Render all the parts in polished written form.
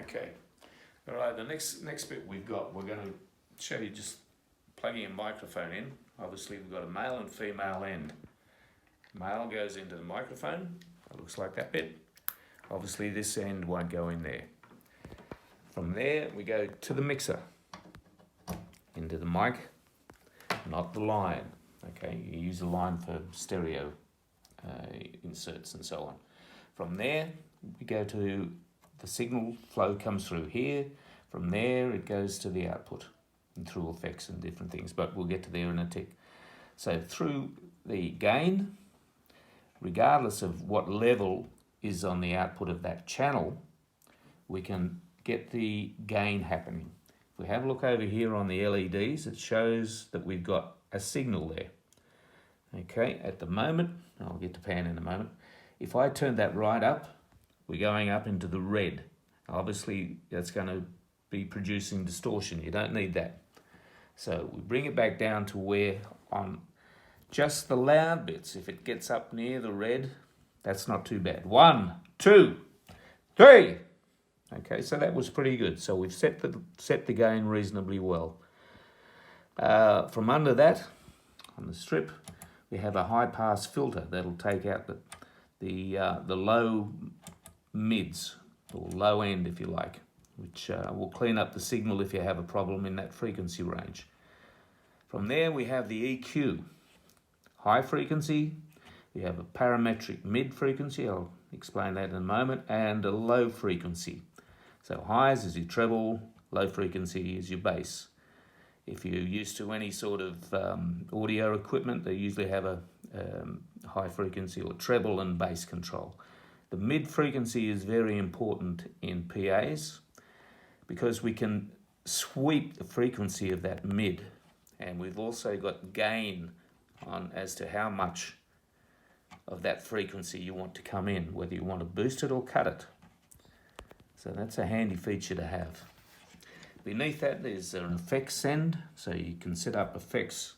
Okay. All right, the next bit we're going to show you just plugging a microphone in. Obviously we've got a male and female end. Male goes into the microphone, it looks like that bit. Obviously this end won't go in there. From there we go to the mixer, into the mic, not the line. Okay, you use the line for stereo inserts and so on. From there we go to the signal flow comes through here. From there it goes to the output and through effects and different things, but we'll get to there in a tick. So through the gain, regardless of what level is on the output of that channel, we can get the gain happening. If we have a look over here on the LEDs, it shows that we've got a signal there. Okay, at the moment, I'll get to pan in a moment, if I turn that right up, we're going up into the red. Obviously that's going to be producing distortion. You don't need that. So we bring it back down to where on just the loud bits, if it gets up near the red, that's not too bad. 1, 2, 3. Okay, so that was pretty good. So we've set the gain reasonably well. From under that, on the strip, we have a high pass filter that'll take out the low mids, or low end if you like, which will clean up the signal if you have a problem in that frequency range. From there we have the EQ, high frequency, we have a parametric mid frequency, I'll explain that in a moment, and a low frequency. So highs is your treble, low frequency is your bass. If you're used to any sort of audio equipment, they usually have a high frequency or treble and bass control. The mid frequency is very important in PAs because we can sweep the frequency of that mid, and we've also got gain on as to how much of that frequency you want to come in, whether you want to boost it or cut it. So that's a handy feature to have. Beneath that is an effects send, so you can set up effects.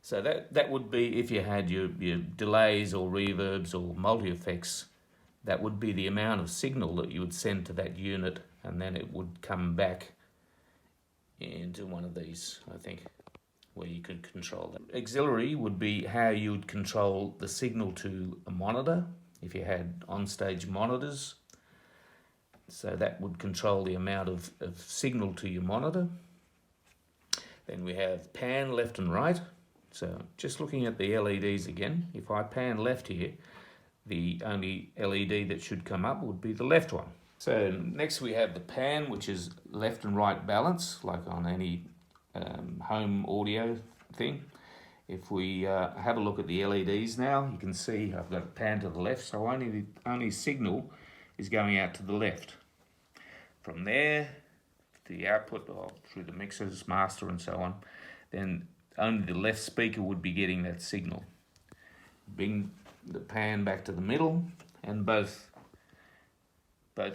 So that would be if you had your delays or reverbs or multi-effects, that would be the amount of signal that you would send to that unit, and then it would come back into one of these, I think, where you could control that. Auxiliary would be how you would control the signal to a monitor, if you had on-stage monitors. So that would control the amount of signal to your monitor. Then we have pan left and right. So just looking at the LEDs again, if I pan left here, the only LED that should come up would be the left one. So next we have the pan, which is left and right balance, like on any home audio thing. If we have a look at the LEDs now, you can see I've got a pan to the left, so only signal is going out to the left. From there, the output through the mixers, master and so on, then only the left speaker would be getting that signal. Bring the pan back to the middle, and both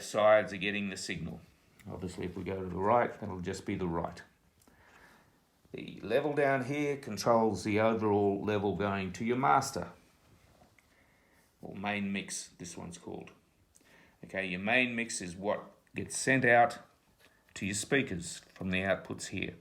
sides are getting the signal. Obviously if we go to the right, that'll just be the right. The level down here controls the overall level going to your master, or main mix, this one's called. Okay, your main mix is what gets sent out to your speakers from the outputs here.